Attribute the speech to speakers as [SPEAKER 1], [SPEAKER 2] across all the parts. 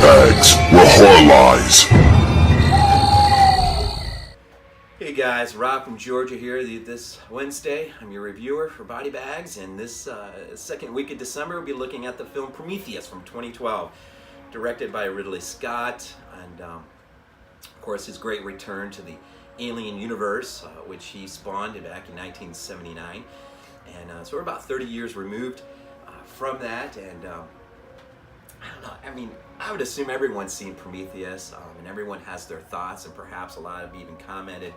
[SPEAKER 1] BodyBags, where horror lies.
[SPEAKER 2] Hey guys, Rob from Georgia here. This Wednesday, I'm your reviewer for BodyBags, and this second week of December, we'll be looking at the film Prometheus from 2012, directed by Ridley Scott, and of course his great return to the alien universe, which he spawned back in 1979, and so we're about 30 years removed from that, and I don't know, I mean, I would assume everyone's seen Prometheus, and everyone has their thoughts, and perhaps a lot have even commented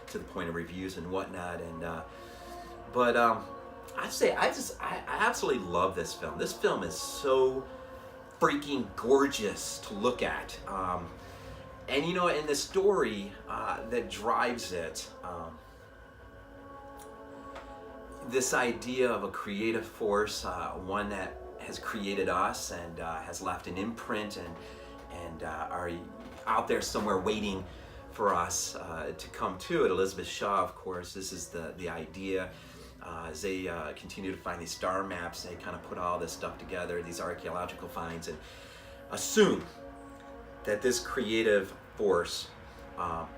[SPEAKER 2] to the point of reviews and whatnot, and but I'd say I absolutely love this film. This film is so freaking gorgeous to look at, and you know, in the story that drives it, this idea of a creative force, one that has created us and has left an imprint and are out there somewhere waiting for us to come to it. Elizabeth Shaw, of course, this is the idea. As they continue to find these star maps, they kind of put all this stuff together, these archaeological finds, and assume that this creative force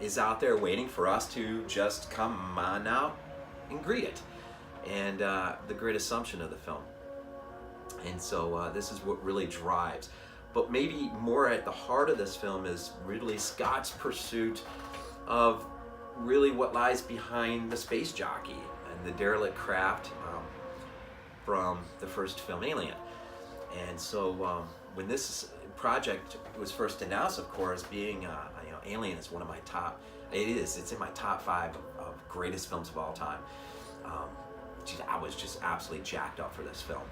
[SPEAKER 2] is out there waiting for us to just come on out and greet it. And the great assumption of the film. And so this is what really drives. But maybe more at the heart of this film is Ridley Scott's pursuit of really what lies behind the space jockey and the derelict craft from the first film, Alien. And so when this project was first announced, of course, being you know, Alien is one of my top. It's in my top 5 of greatest films of all time. I was just absolutely jacked up for this film,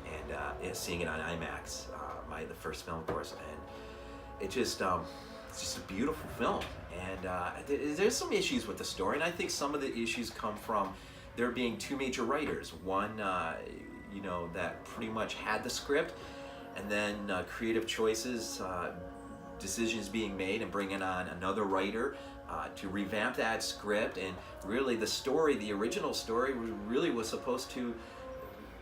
[SPEAKER 2] and seeing it on IMAX, the first film, of course, and it's just a beautiful film. And there's some issues with the story, and I think some of the issues come from there being 2 major writers. One, you know, that pretty much had the script, and then creative choices, decisions being made, and bringing on another writer to revamp that script. And really the story, the original story, really was supposed to,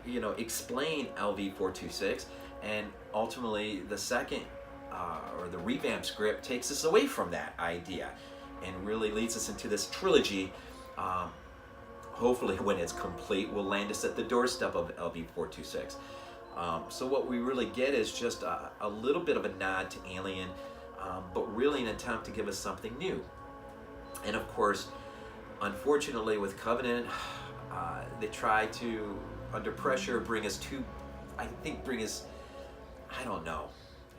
[SPEAKER 2] you know, explain LV-426, and ultimately the second or the revamped script takes us away from that idea and really leads us into this trilogy. Hopefully when it's complete will land us at the doorstep of LV-426. So what we really get is just a little bit of a nod to Alien, but really an attempt to give us something new. And of course, unfortunately with Covenant, they try to, under pressure, bring us, I don't know.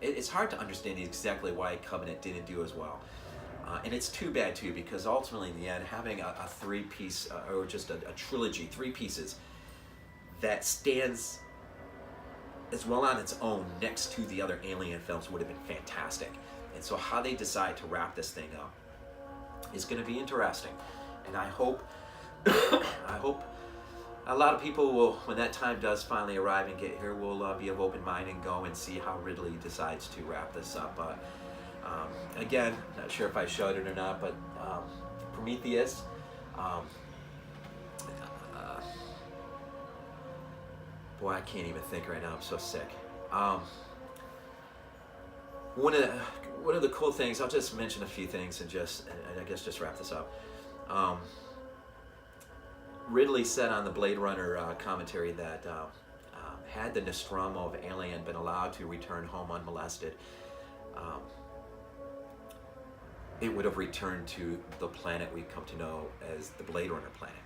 [SPEAKER 2] It's hard to understand exactly why Covenant didn't do as well. And it's too bad too, because ultimately in the end, having a 3-piece, or just a trilogy, 3 pieces, that stands as well on its own next to the other Alien films would have been fantastic. And so how they decide to wrap this thing up is going to be interesting. And I hope a lot of people will, when that time does finally arrive and get here, will be of open mind and go and see how Ridley decides to wrap this up. Again, not sure if I showed it or not, but Prometheus, boy, I can't even think right now. I'm so sick. One of the cool things, I'll just mention a few things and I guess just wrap this up. Ridley said on the Blade Runner commentary that had the Nostromo of Alien been allowed to return home unmolested, it would have returned to the planet we come to know as the Blade Runner planet.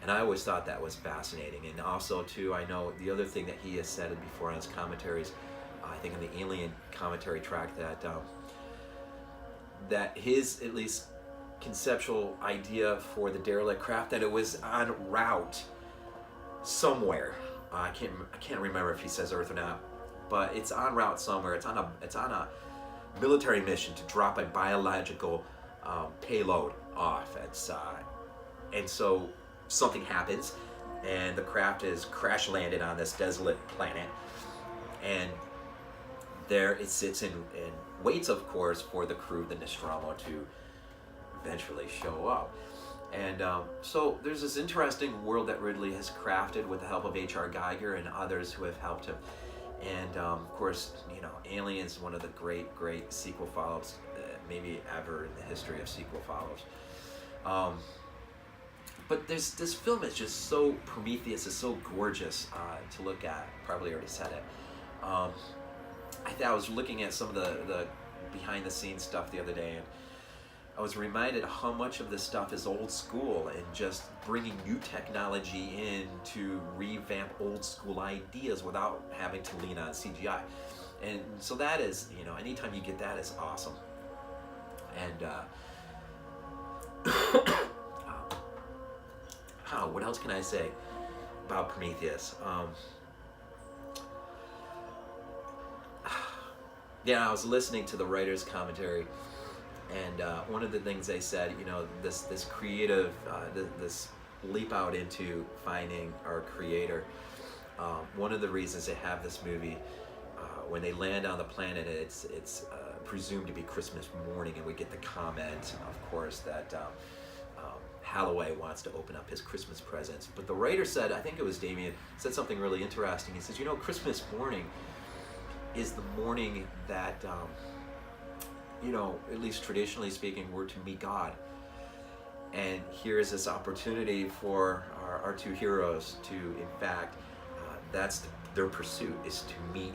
[SPEAKER 2] And I always thought that was fascinating. And also, too, I know the other thing that he has said before on his commentaries, I think in the Alien commentary track, that his, at least, conceptual idea for the derelict craft, that it was en route somewhere. I can't remember if he says Earth or not, but it's en route somewhere. It's on a military mission to drop a biological payload off. And so something happens, and the craft is crash landed on this desolate planet, and there it sits and waits, of course, for the crew of the Nostromo to eventually show up. And so there's this interesting world that Ridley has crafted with the help of H.R. Geiger and others who have helped him. And of course, you know, Aliens, one of the great sequel follows, maybe ever in the history of sequel follows. But this film is just so, Prometheus is so gorgeous to look at. Probably already said it. I was looking at some of the behind the scenes stuff the other day, and I was reminded how much of this stuff is old school and just bringing new technology in to revamp old school ideas without having to lean on CGI. And so that is, you know, anytime you get that is awesome. And what else can I say about Prometheus? Yeah, I was listening to the writer's commentary, and one of the things they said, you know, this creative, this leap out into finding our creator. One of the reasons they have this movie, when they land on the planet, it's presumed to be Christmas morning, and we get the comment, of course, that Halloway wants to open up his Christmas presents. But the writer said, I think it was Damien, said something really interesting. He says, you know, Christmas morning is the morning that, you know, at least traditionally speaking, we're to meet God. And here's this opportunity for our two heroes to, in fact, that's their pursuit, is to meet,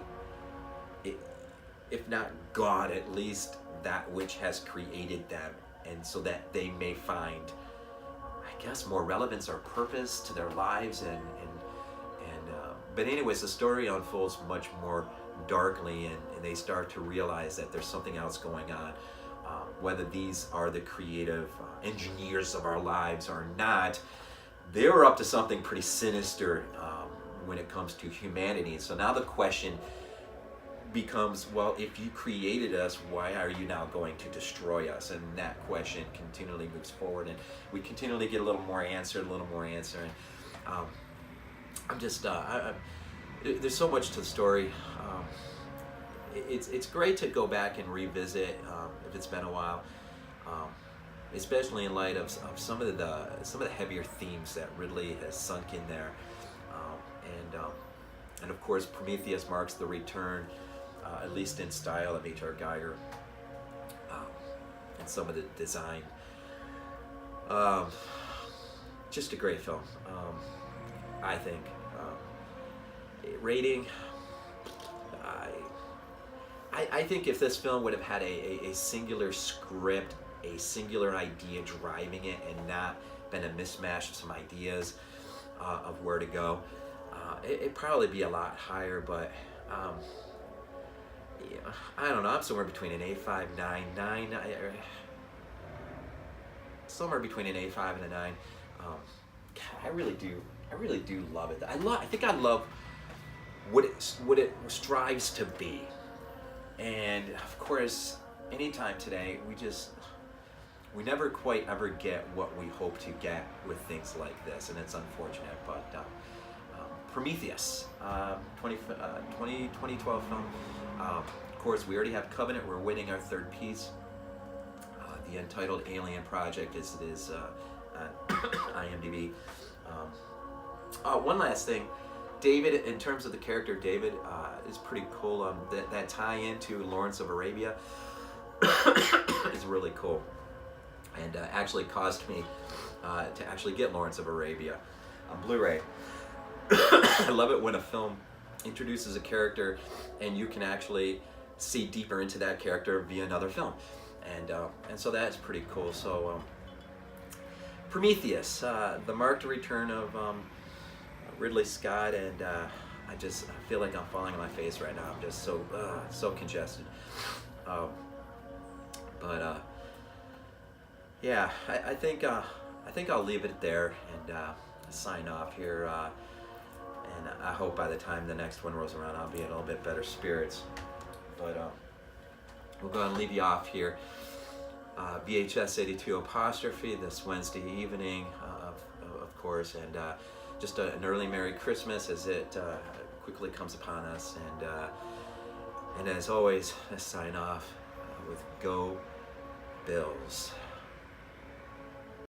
[SPEAKER 2] if not God, at least that which has created them, and so that they may find, I guess, more relevance or purpose to their lives. But anyways, the story unfolds much more darkly, and they start to realize that there's something else going on. Whether these are the creative engineers of our lives or not, they were up to something pretty sinister when it comes to humanity. So now the question becomes, well, if you created us, why are you now going to destroy us? And that question continually moves forward, and we continually get a little more answer. And I'm just, there's so much to the story. It's great to go back and revisit if it's been a while, especially in light of some of the heavier themes that Ridley has sunk in there, and of course Prometheus marks the return, at least in style, of H.R. Geiger, and some of the design. Just a great film, I think. Rating, I think if this film would have had a singular script, a singular idea driving it, and not been a mismatch of some ideas of where to go, it'd probably be a lot higher. But yeah, I don't know, I'm somewhere between an 8.5, 9, somewhere between an 8.5 and a 9. God, I really do love it. I think I love what it strives to be. And of course, anytime today, we never quite ever get what we hope to get with things like this, and it's unfortunate. But Prometheus, 2012 film. Of course, we already have Covenant. We're waiting our third piece. The Untitled Alien Project is on IMDb. One last thing. David, in terms of the character David, is pretty cool. That tie-in to Lawrence of Arabia is really cool, and actually caused me to actually get Lawrence of Arabia on Blu-ray. I love it when a film introduces a character and you can actually see deeper into that character via another film, and so that's pretty cool. So Prometheus, the marked return of Ridley Scott, and I feel like I'm falling on my face right now. I'm just so congested. Yeah, I think I'll leave it there and sign off here. And I hope by the time the next one rolls around, I'll be in a little bit better spirits. But we'll go ahead and leave you off here. VHS82 apostrophe this Wednesday evening, of course, and just an early Merry Christmas as it quickly comes upon us. And as always, I sign off with Go Bills.